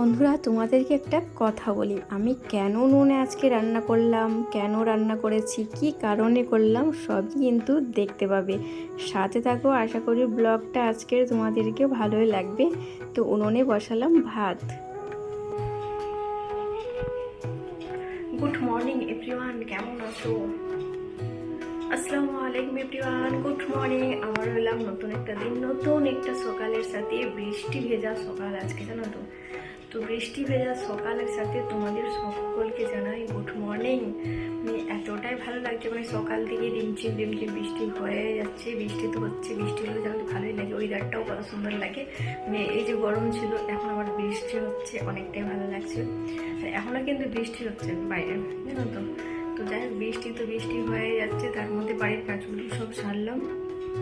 বন্ধুরা, তোমাদেরকে একটা কথা বলি। আমি কেন নুনে আজকে রান্না করলাম, কেন রান্না করেছি, কি কারণে করলাম, সবই কিন্তু দেখতে পাবে। সাথে থাকো, আশা করি ব্লগটা আজকের তোমাদেরকে ভালোই লাগবে। তো উনুনে বসালাম ভাত। গুড মর্নিং এভরিওয়ান, কেমন আছো? আসসালামু আলাইকুম এভরিওয়ান, গুড মর্নিং। আবার হলাম নতুন একটা দিন, নতুন একটা সকালের সাথে। বৃষ্টি ভেজা সকাল আজকে, জানো তো বৃষ্টি ভেজা সকালের সাথে তোমাদের সকলকে জানাই গুড মর্নিং। এতটাই ভালো লাগছে, সকাল থেকে রিমঝিম রিমঝিম বৃষ্টি হয়ে যাচ্ছে। বৃষ্টি তো হচ্ছে, বৃষ্টি হলে যাতে ভালোই লাগে, ওয়েদারটাও কত সুন্দর লাগে। এই যে গরম ছিল, এখন আবার বৃষ্টি হচ্ছে, অনেকটাই ভালো লাগছে। আর এখনও কিন্তু বৃষ্টি হচ্ছে বাইরে, জানো তো যাই হোক, বৃষ্টি হয়ে যাচ্ছে। তার মধ্যে বাড়ির কাজগুলো সব সারলাম।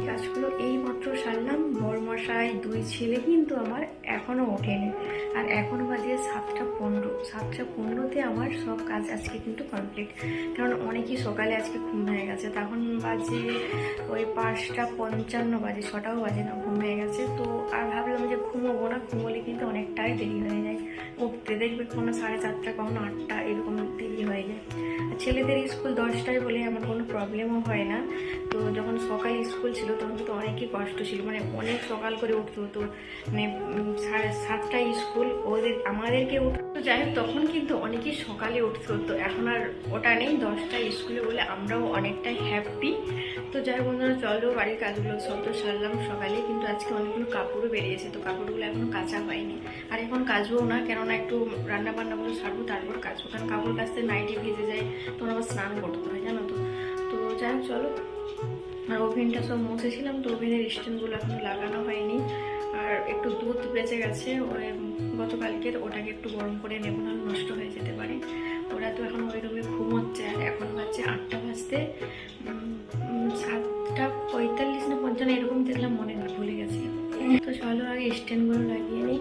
কাজগুলো এই মাত্র সারলাম। বড়মশাই, দুই ছেলে কিন্তু আমার এখনও ওঠেনি, আর এখনও বাজে 7টা 15। 7টা 15-তে আমার সব কাজ আজকে কিন্তু কমপ্লিট। কারণ অনেকেই সকালে আজকে ঘুম হয়ে গেছে, তখন বাজে ওই 5টা 55 বাজে, 6টাও বাজে না, ঘুম হয়ে গেছে। তো আর ভাবলাম যে ঘুমোবো না, ঘুমোলে কিন্তু অনেকটাই দেরি হয়ে যায় উঠতে। দেখবে কখনো 7:30, কখনো 8টা, এরকম দেরি হয়ে যায়। ছেলেদের স্কুল 10টায় বলে আমার কোনো প্রবলেমও হয় না। তো যখন সকালে স্কুল ছিল তখন তো অনেকই কষ্ট ছিল, অনেক সকাল করে উঠতে হতো। 7:30টায় স্কুল, আমাদেরকে উঠতে যাই হোক, তখন কিন্তু অনেকই সকালে উঠতে হতো। এখন আর ওটা নেই, 10টায় স্কুলে বলে আমরাও অনেকটাই হ্যাপি। তো যাই বন্ধুরা, চলো বাড়ির কাজগুলো সব তো সারলাম সকালে, কিন্তু আজকে অনেকগুলো কাপড়ও বেরিয়েছে, তো কাপড়গুলো এখনো কাচা হয়নি। আর এখন কাচবো না, কেননা একটু রান্না বান্নাগুলো সারবো, তারপর কাচবো। কারণ কাপড় কাচতে নাইটি ভিজে যায়, তখন আবার স্নান করতে হয়, জানো তো যাই হোক চলো। আর ওভেনটা সব মুছেছিলাম, তো ওভেনের স্ট্যান্ডগুলো এখনো লাগানো হয়নি। আর একটু দুধ বেঁচে গেছে ওই গতকালকের, ওটাকে একটু গরম করে নেবো, না নষ্ট হয়ে যেতে পারে। ওরা তো এখন ওই রুমে ঘুমোচ্ছে, আর এখন বাজছে 8টা বাজতে 7টা 45 না 55 এরকম দেখলাম, মনে না, ভুলে গেছি। তো চলো আগে স্ট্যান্ডগুলো লাগিয়ে নিই।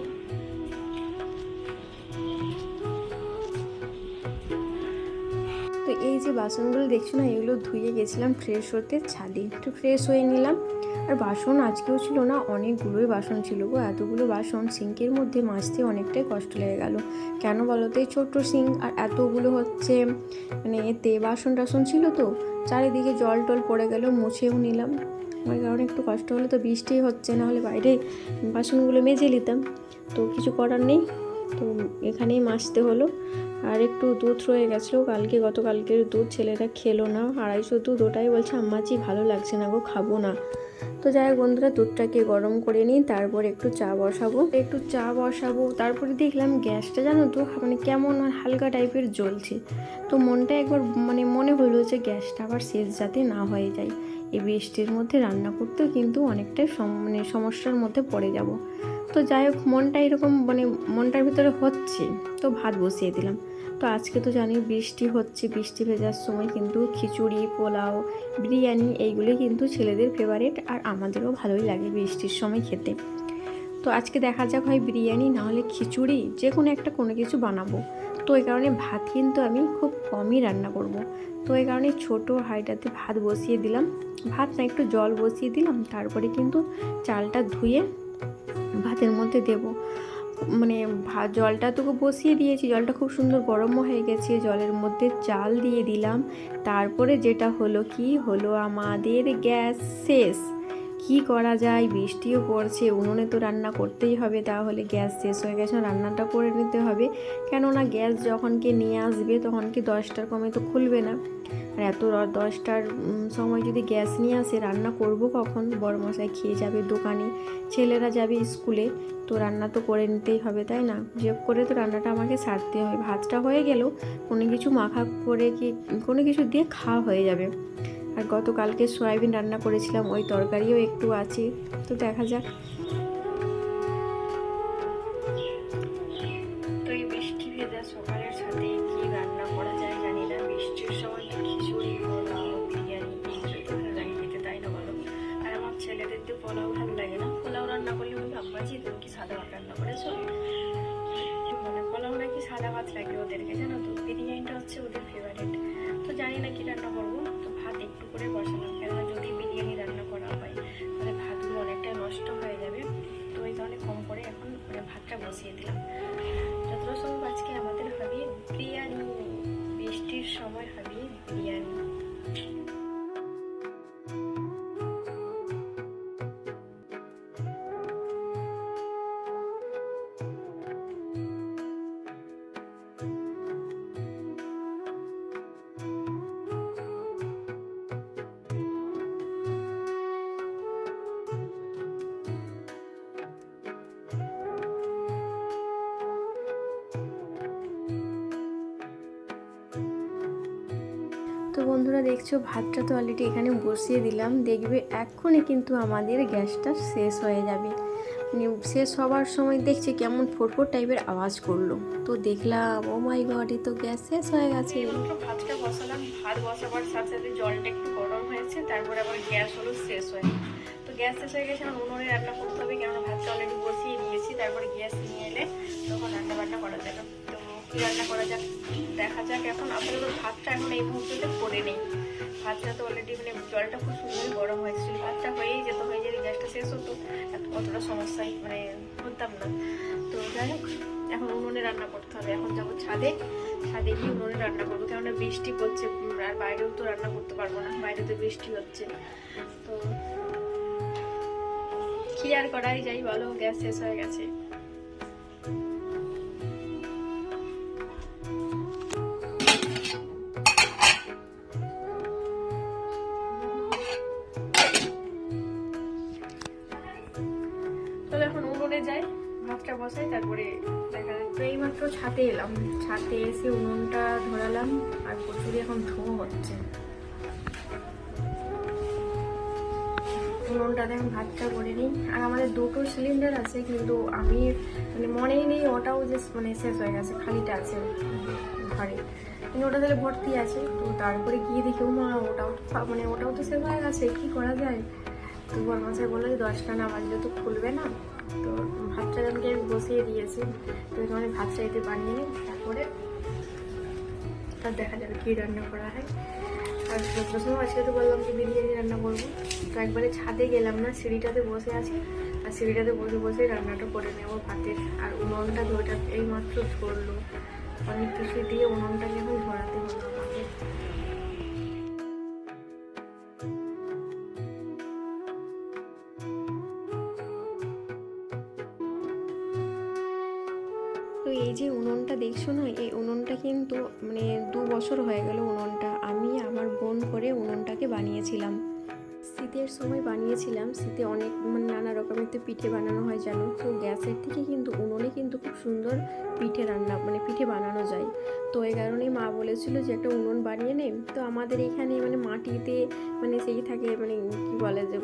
তো এই যে বাসনগুলো দেখছো না, এগুলো ধুয়ে গেছিলাম ফ্রেশ হতে ছাদে, একটু ফ্রেশ হয়ে নিলাম। আর বাসন আজকেও ছিল না, অনেকগুলোই বাসন ছিল গো। এতগুলো বাসন সিঙ্কের মধ্যে মাজতে অনেকটাই কষ্ট লেগে গেল। কেন বলো তো, এই ছোট্ট সিঙ্ক, আর এতগুলো হচ্ছে এতে বাসন টাসন ছিল, তো চারিদিকে জল টল পড়ে গেল, মুছেও নিলাম। আমার কারণে একটু কষ্ট হলো। তো বৃষ্টি হচ্ছে, না হলে বাইরে বাসনগুলো মেজে নিতাম, তো কিছু করার নেই, তো এখানেই মাজতে হলো। আর একটু দুধ রয়ে গেছিলো গতকালকের দুধ, ছেলেরা খেলো না, 250 দুধ। ওটাই বলছে আম্মাজি ভালো লাগছে না গো, খাবো না। তো যাই হোক বন্ধুরা, দুধটাকে গরম করে নিই, তারপর একটু চা বসাবো। তারপরে দেখলাম গ্যাসটা, জানো তো, কেমন হালকা টাইপের জ্বলছে। তো মনটা একবার মনে হলো যে গ্যাসটা আবার শেষ যাতে না হয়ে যায়। এই বৃষ্টির মধ্যে রান্না করতেও কিন্তু অনেকটাই সমস্যার মধ্যে পড়ে যাব। তো যাই হোক, মনটা এরকম মনটার ভিতরে হচ্ছে, তো ভাত বসিয়ে দিলাম। তো আজকে তো জানি বৃষ্টি হচ্ছে, বৃষ্টি ভেজার সময় কিন্তু খিচুড়ি, পোলাও, বিরিয়ানি এইগুলি কিন্তু ছেলেদের ফেভারিট, আর আমাদেরও ভালোই লাগে বৃষ্টির সময় খেতে। তো আজকে দেখা যাক, হয় বিরিয়ানি না হলে খিচুড়ি, যে কোনো কিছু বানাবো। তো এই কারণে ভাত কিন্তু আমি খুব কমই রান্না করব। তো এই কারণে ছোটো হাঁড়িটাতে ভাত বসিয়ে দিলাম। ভাত না, একটু জল বসিয়ে দিলাম, তারপরে কিন্তু চালটা ধুয়ে ভাতের মধ্যে দেবো। জলটা তো বসিয়ে দিয়েছি, জলটা খুব সুন্দর গরমও হয়ে গেছে, জলের মধ্যে চাল দিয়ে দিলাম। তারপরে যেটা হলো আমাদের গ্যাস শেষ। কি করা যায়, বৃষ্টিও পড়ছে, উনুনে তো রান্না করতেই হবে, তাহলে গ্যাস শেষ হয়ে গেছে, রান্নাটা করে নিতে হবে। কেননা গ্যাস যখন কে নিয়ে আসবে, তখন কি 10টার কমে তো খুলবে না। আর এত 10টার সময় যদি গ্যাস নিয়ে আসে, রান্না করব কখন? বড়মশাই খেয়ে যাবে দোকানে, ছেলেরা যাবে স্কুলে, তো রান্না তো করে নিতেই হবে, তাই না? যে করে তো রান্নাটা আমাকে সারতে হবে। ভাতটা হয়ে গেলেও কোনো কিছু মাখা করে কি কোনো কিছু দিয়ে খাওয়া হয়ে যাবে। আর গতকালকে সয়াবিন রান্না করেছিলাম, ওই তরকারিও একটু আছে, তো দেখা যাক। তো এই বৃষ্টি ভেজা সকালের সাথে কি রান্না করা যায় জানি না। বৃষ্টির সময় তো খিচুড়ি, পোলাও, বিরিয়ানি এগুলো তো ভালো লাগে খেতে, তাই না বলো? আর আমার ছেলেদের তো পোলাও ভালো লাগে না। পোলাও রান্না করলে বলবে আব্বাজি তুমি কি সাদা ভাত রান্না করেছো? পোলাও নাকি সাদা ভাত লাগে ওদেরকে, জানো তো। বিরিয়ানিটা হচ্ছে ওদের ফেভারিট। তো জানি না কি রান্না করবো। তো ভাত একটু করে বসালাম, কেননা যদি বিরিয়ানি রান্না করা হয় তাহলে ভাতগুলো অনেকটা নষ্ট হয়ে যাবে। তো ওই কারণে কম করে এখন ভাতটা বসিয়ে দিলাম। তো বন্ধুরা দেখছো ভাতটা তো অলরেডি এখানে বসিয়ে দিলাম, দেখবে এক্ষুনি কিন্তু আমাদের গ্যাসটা শেষ হয়ে যাবে। মানে শেষ হওয়ার সময় দেখছি কেমন ফোরফোর টাইপের আওয়াজ করলো, তো দেখলাম ও মাই গড, তো গ্যাস শেষ হয়ে গেছে। ভাতটা বসালাম, ভাত বসাবার সাথে সাথে জলটা একটু গরম হয়েছে, তারপরে আবার গ্যাস হলো শেষ হয়ে। তো গ্যাস শেষ হয়ে গেছে, আমার উনুনে রান্না করতে হবে, কেননা ভাতটা অলরেডি বসিয়ে দিয়েছি, তারপরে গ্যাস নিয়ে এলে তখন রান্না বান্না করা যাবে। তো কী রান্না করা যাক দেখা যাক। এখন আপাতত ভাতটা এখন এই মুহূর্তে করে নেই। ভাতটা তো অলরেডি মানে জলটা খুব সুন্দর গরম হয়েছিল, ভাতটা হয়েই যেত, হয়ে যদি গ্যাসটা শেষ হতো অতটা সমস্যায় মানে হতাম না। তো যাই হোক, এখন উনুনে রান্না করতে হবে। এখন যাবো ছাদে, ছাদে গিয়ে উনুনে রান্না করবো, কেননা বৃষ্টি পড়ছে আর বাইরেও তো রান্না করতে পারবো না, বাইরে তো বৃষ্টি হচ্ছে। তো কি আর করাই যাই বলো, গ্যাস শেষ হয়ে গেছে। এখন উনুনে যাই, ভাতটা বসাই, তারপরে দেখা যাচ্ছে। এইমাত্র ছাদে এলাম, ছাদে এসে উনুনটা ধরালাম আর কচুরি এখন ধোঁয়া হচ্ছে। উনুনটাতে এখন ভাতটা করে নিই। আর আমাদের দুটো সিলিন্ডার আছে, কিন্তু আমি মানে মনেই নেই ওটাও যে মানে শেষ হয়ে গেছে, খালিটা আছে ঘরে, কিন্তু ওটা তাহলে ভর্তি আছে। তো তারপরে গিয়ে দেখি মা ওটাও মানে ওটাও তো শেষ হয়ে গেছে, কী করা যায়। তো বরমাসাই বললো যে 10টা না বাজলে তো খুলবে না। তো ভাতটা আমাকে বসিয়ে দিয়েছি, তো এখানে ভাত চাইতে বানিয়ে নিই, তারপরে তার দেখা যাবে কী রান্না করা হয়। আর প্রথমে আজকে তো বললাম যে বিরিয়ানি রান্না করবো, তো একবারে ছাদে গেলাম না, সিঁড়িটাতে বসে আছি, আর সিঁড়িটাতে বসে বসে রান্নাটা করে নেবো ভাতের। আর উনুনটা ধোটা এই মাত্র ধরলো, অনেক কিছু দিয়ে উনুনটাকে এখন ধরাতে হলো আমাকে। তো এই যে উনুনটা দেখছো না, এই উনুনটা কিন্তু মানে 2 বছর হয়ে গেল উনুনটা আমি আমার বোন করে উনুনটাকে বানিয়েছিলাম। শীতের সময় বানিয়েছিলাম, শীতে অনেক মানে নানা রকমের তো পিঠে বানানো হয় জানো। তো গ্যাসের থেকে কিন্তু উনুনে কিন্তু খুব সুন্দর পিঠে রান্না মানে পিঠে বানানো যায়। তো এই কারণেই মা বলেছিল যে একটা উনুন বানিয়ে নে। তো আমাদের এখানে মানে মাটিতে মানে সেই থাকে মানে কি বলে যে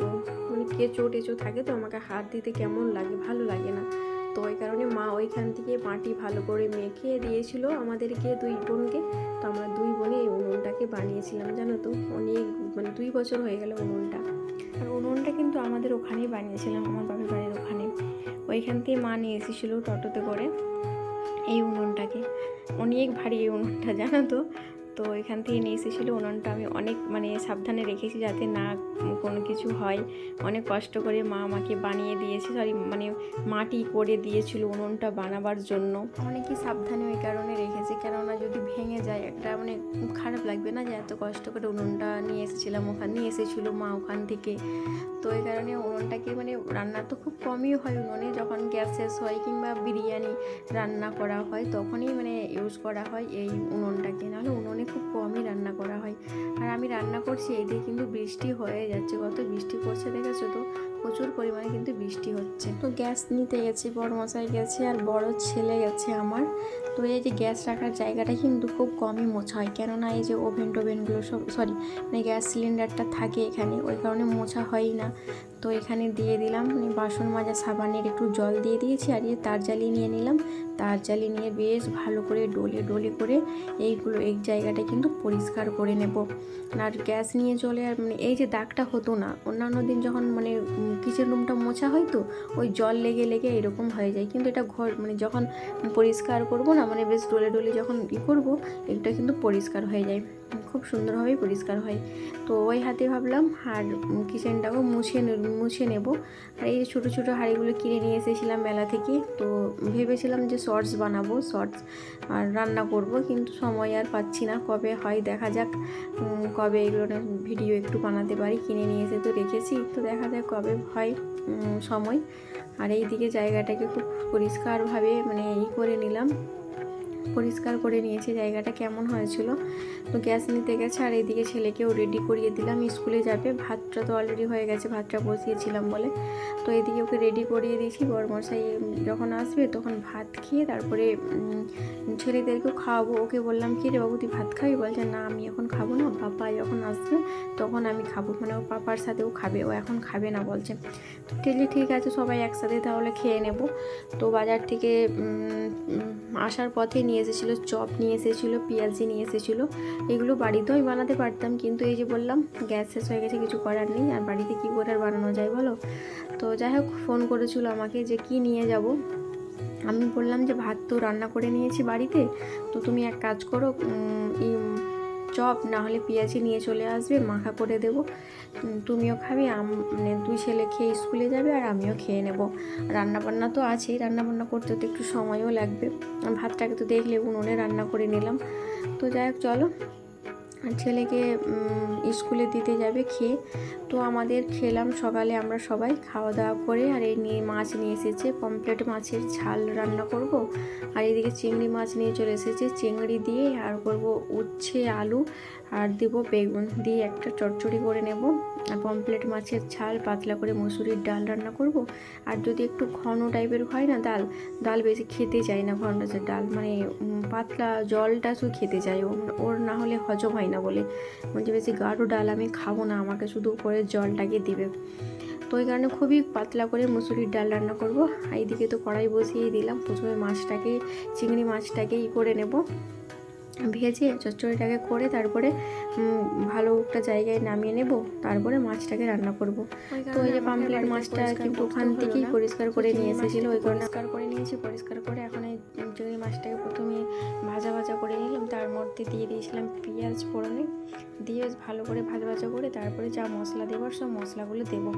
মানে কেঁচো টেচো থাকে, তো আমাকে হাত দিতে কেমন লাগে, ভালো লাগে না। তো ওই কারণে মা ওইখান থেকে মাটি ভালো করে মেখে দিয়েছিল আমাদেরকে 2 বোনকে। তো আমরা 2 বোনে এই উনুনটাকে বানিয়েছিলাম জানো। তো অনেক মানে 2 বছর হয়ে গেল উনুনটা। আর উনুনটা কিন্তু আমাদের ওখানেই বানিয়েছিলাম, আমার বাপের বাড়ির ওখানে। ওইখান থেকে মা নিয়ে এসেছিলো টোটোতে করে এই উনুনটাকে। অনেক ভারী এই উনুনটা জানো তো। তো এখান থেকে নিয়ে এসেছিলো উনুনটা, আমি অনেক মানে সাবধানে রেখেছি যাতে না কোনো কিছু হয়। অনেক কষ্ট করে মা আমাকে বানিয়ে দিয়েছে, সরি মানে মাটি করে দিয়েছিল উনুনটা বানাবার জন্য। অনেকই সাবধানে ওই কারণে রেখেছি, কেননা যদি ভেঙে যায় একটা মানে খারাপ লাগবে না, যে এত কষ্ট করে উনুনটা নিয়ে এসেছিলাম, নিয়ে এসেছিলো মা ওখান থেকে। তো এই কারণে উনুনটাকে মানে রান্না তো খুব কমই হয় উনুনে, যখন গ্যাস শেষ হয় কিংবা বিরিয়ানি রান্না করা হয় তখনই মানে ইউজ করা হয় এই উনুনটাকে, নাহলে উনুনে খুব কমই রান্না করা হয়। আর আমি রান্না করছি এইদিকে কিন্তু বৃষ্টি হয়ে যাচ্ছে, কত বৃষ্টি পড়ছে দেখেছো তো, প্রচুর পরিমাণে কিন্তু বৃষ্টি হচ্ছে। তো গ্যাস নিতে গেছি, বড় মশাই গেছে আর বড় ছেলে গেছে আমার। তো এই যে গ্যাস রাখার জায়গাটা কিন্তু খুব কমই মোছা হয়, কেননা এই যে ওভেন টোভেনগুলো সব সরি মানে গ্যাস সিলিন্ডারটা থাকে এখানে, ওই কারণে মোছা হয় না। তো এখানে দিয়ে দিলাম মানে বাসন মাজা সাবানের একটু জল দিয়ে দিয়েছি, আর এই তার জ্বালিয়ে নিয়ে নিলাম। তার জ্বালিয়ে নিয়ে বেশ ভালো করে ডলে ডলে করে এইগুলো এই জায়গাটা কিন্তু পরিষ্কার করে নেব। আর গ্যাস নিয়ে চলে আর মানে এই যে দাগটা হতো না অন্যান্য দিন যখন মানে কিচেন রুমটা মোছা হয়, তো ওই জল লেগে লেগে এরকম হয়ে যায়, কিন্তু এটা ঘর মানে যখন পরিষ্কার করব না মানে বেশ ডলে ডলে যখন করব, এটা কিন্তু পরিষ্কার হয়ে যায়, খুব সুন্দরভাবেই পরিষ্কার হয়। তো ওই হাতে ভাবলাম আর কিচেনটাও মুছে নেব। আর এই ছোটো ছোটো হাঁড়িগুলো কিনে নিয়ে এসেছিলাম মেলা থেকে। তো ভেবেছিলাম যে শর্টস বানাবো, শর্টস আর রান্না করব, কিন্তু সময় আর পাচ্ছি না, কবে হয় দেখা যাক, কবে এগুলো ভিডিও একটু বানাতে পারি। কিনে নিয়ে এসে তো রেখেছি, তো দেখা যাক কবে হয় সময়। আর এই দিকে জায়গাটাকে খুব পরিষ্কারভাবে মানে করে নিলাম, পরিষ্কার করে নিয়েছি জায়গাটা কেমন হয়েছিল। তো গ্যাস নিতে গেছে আর এদিকে ছেলেকেও রেডি করিয়ে দিলাম, স্কুলে যাবে। ভাতটা তো অলরেডি হয়ে গেছে, ভাতটা বসিয়েছিলাম বলে। তো এদিকে ওকে রেডি করিয়ে দিয়েছি। বড়মশাই যখন আসবে তখন ভাত খেয়ে তারপরে ছেলেদেরকেও খাওয়াবো। ওকে বললাম কি রে বাবু তুই ভাত খাবি? বলছে না আমি এখন খাবো না, পাপা যখন আসবে তখন আমি খাবো, মানে ও পাপার সাথেও খাবে, ও এখন খাবে না বলছে। তো ঠিক আছে সবাই একসাথে তাহলে খেয়ে নেব। তো বাজার থেকে আসার পথে নিয়ে এসেছিলো চপ, নিয়ে এসেছিলো পেঁয়াজি, নিয়ে এসেছিলো। এগুলো বাড়িতেও আমি বানাতে পারতাম, কিন্তু এই যে বললাম গ্যাস শেষ হয়ে গেছে, কিছু করার নেই, আর বাড়িতে কী করে আর বানানো যায় বলো। তো যাই হোক ফোন করেছিল আমাকে যে কি নিয়ে যাব। আমি বললাম যে ভাত তো রান্না করে নিয়েছি বাড়িতে, তো তুমি এক কাজ করো চপ না হলে পেঁয়াজি নিয়ে চলে আসবে, মাখা করে দেবো, তুমিও খাবি, মানে দুই ছেলে খেয়ে স্কুলে যাবে আর আমিও খেয়ে নেব। রান্নাবান্না তো আছেই, রান্নাবান্না করতে তো একটু সময়ও লাগবে। ভাতটাকে তো দেখলে উনুনে রান্না করে নিলাম। তো যাই হোক চলো, ছেলেকে স্কুলে দিতে যাবে খেয়ে। তো আমাদের খেলাম সকালে আমরা সবাই খাওয়া দাওয়া করে। আর এই নিয়ে মাছ নিয়ে এসেছে, পমফ্রেট মাছের ঝাল রান্না করব। আর এদিকে চিংড়ি মাছ নিয়ে চলে এসেছে, চিংড়ি দিয়ে আর করব উচ্ছে আলু আর দেবো বেগুন দিয়ে একটা চচ্চড়ি করে নেব। আর পমফ্রেট মাছের ঝাল, পাতলা করে মসুরির ডাল রান্না করব। আর যদি একটু ঘন টাইপের হয় না ডাল বেশি খেতে চাই না, ঘন ডাল মানে পাতলা জলটা শুধু খেতে চাই, ওর না হলে হজম হয় না বলে, বলছে বেশি গাঢ় ডাল আমি খাবো না, আমাকে শুধু উপরে জলটাকে দিবে। তো ওই কারণে খুবই পাতলা করে মুসুরির ডাল রান্না করব। এইদিকে তো কড়াই বসিয়েই দিলাম, প্রথমে চিংড়ি মাছটাকে করে নেব, ভেজে চচ্চড়িটাকে করে তারপরে ভালো একটা জায়গায় নামিয়ে নেব, তারপরে মাছটাকে রান্না করব। তো ওই যে পামফ্লেট মাছটা কিন্তু ওখান থেকেই পরিষ্কার করে নিয়ে এসেছিলো, ওই পরিষ্কার করে নিয়েছি। পরিষ্কার করে এখন এই চিংড়ি মাছটাকে প্রথমে ভাজা করে নিলাম, তার মধ্যে দিয়ে দিয়েছিলাম পেঁয়াজ ফোড়নে, দিয়ে ভালো করে ভাজা করে তারপরে যা মশলা দেবো সব মশলাগুলো দেবো।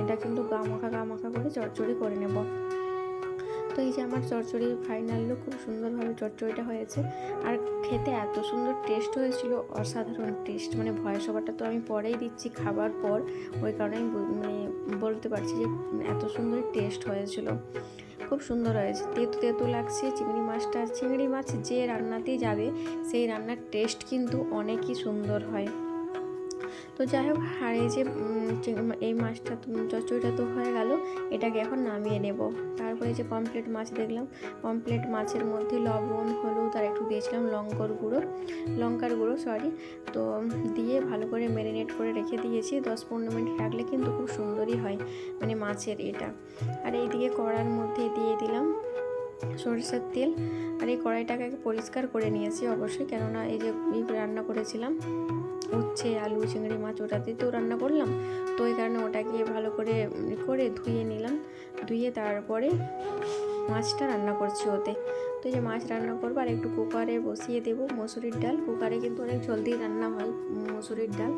এটা কিন্তু গা মাখা করে চচ্চড়ি করে নেব। তো এই যে আমার চচ্চড়ির ফাইনাল লুক, খুব সুন্দরভাবে চচ্চড়িটা হয়েছে। আর খেতে এত সুন্দর টেস্ট হয়েছিল, অসাধারণ টেস্ট, মানে ভয়েস ওভারটা তো আমি পরেই দিচ্ছি খাবার পর, ওই কারণে আমি মানে বলতে পারছি যে এত সুন্দর টেস্ট হয়েছিল, খুব সুন্দর হয়েছে। তেতো লাগছে চিংড়ি মাছ যে রান্নাতেই যাবে সেই রান্নার টেস্ট কিন্তু অনেকই সুন্দর হয়। তো যাই হোক, আর এই যে এই মাছটা চচ্চড়িটা তো হয়ে গেল, এটাকে এখন নামিয়ে নেব। তারপরে যে পমফ্রেট মাছ দেখলাম, পমফ্রেট মাছের মধ্যে লবণ হলুদ আর একটু দিয়েছিলাম লঙ্কার গুঁড়ো তো দিয়ে ভালো করে ম্যারিনেট করে রেখে দিয়েছি। 10-15 মিনিট রাখলে কিন্তু খুব সুন্দরই হয়, মানে মাছের এটা। আর এইদিকে কড়ার মধ্যে দিয়ে দিলাম সরষের তেল। আর এই কড়াইটাকে পরিষ্কার করে নিয়েছি অবশ্যই, কেননা এই যে রান্না করেছিলাম উচ্ছে আলু চিংড়ি মাছ, ওটাতেই তো রান্না করলাম, তো ওই কারণে ওটাকে ভালো করে ধুয়ে নিলাম। ধুয়ে তারপরে মাছটা রান্না করছি ওতে। তো এই যে মাছ রান্না করবো আর একটু কুকারে বসিয়ে দেবো মসুরির ডাল। কুকারে কিন্তু অনেক জলদি রান্না হয় মসুরির ডাল,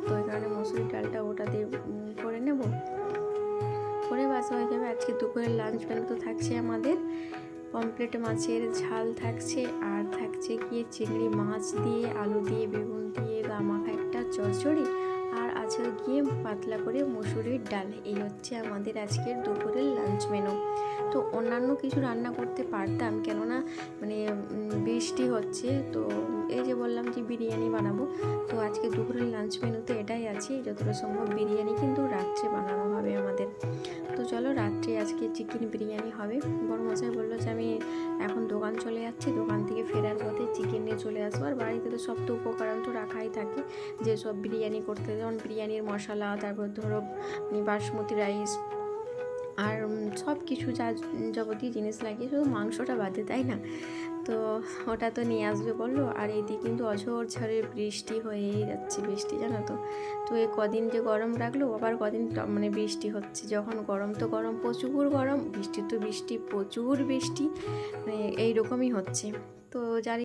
তো ওই কারণে মসুরির ডালটা ওটা দিয়ে করে নেব, করে বাসা হয়ে যাবে। আজকে দুপুরের লাঞ্চ মেনু তো থাকছে আমাদের পমফ্রেট মাছের ঝাল থাকছে, আর থাকছে গিয়ে চিংড়ি মাছ দিয়ে আলু দিয়ে বেগুন দিয়ে গা মাখা একটা চচ্চড়ি, আর আছে গিয়ে পাতলা করে মসুরির ডাল। এই হচ্ছে আমাদের আজকের দুপুরের লাঞ্চ মেনু। তো অন্যান্য কিছু রান্না করতে পারতাম, কেননা মানে বৃষ্টি হচ্ছে, তো এই যে বললাম যে বিরিয়ানি বানাবো, তো আজকে দুপুরের লাঞ্চ মেনুতে এটাই আছে। যতটা সম্ভব বিরিয়ানি কিন্তু রাত্রে বানানো হবে আমাদের। তো চলো, রাত্রে আজকে চিকেন বিরিয়ানি হবে। বড়মশাই বললো যে আমি এখন দোকান চলে যাচ্ছি, দোকান থেকে ফেরার পথে চিকেন নিয়ে চলে আসবো। আর বাড়িতে তো সব তো উপকরণ তো রাখাই থাকে, যে সব বিরিয়ানি করতে, যেমন বিরিয়ানির মশলা, তারপর ধরো বাসমতি রাইস আর সব কিছু যা যাবতীয় জিনিস লাগে, শুধু মাংসটা বাদে, তাই না? তো ওটা তো নিয়ে আসবে বললো। আর এইদিকে কিন্তু অঝোর ঝড়ে বৃষ্টি হয়েই যাচ্ছে, বৃষ্টি জানো তো। তো এই কদিন যে গরম রাখলো, আবার কদিন মানে বৃষ্টি হচ্ছে। যখন গরম তো গরম, প্রচুর গরম, বৃষ্টি তো বৃষ্টি, প্রচুর বৃষ্টি, মানে এইরকমই হচ্ছে। তো যার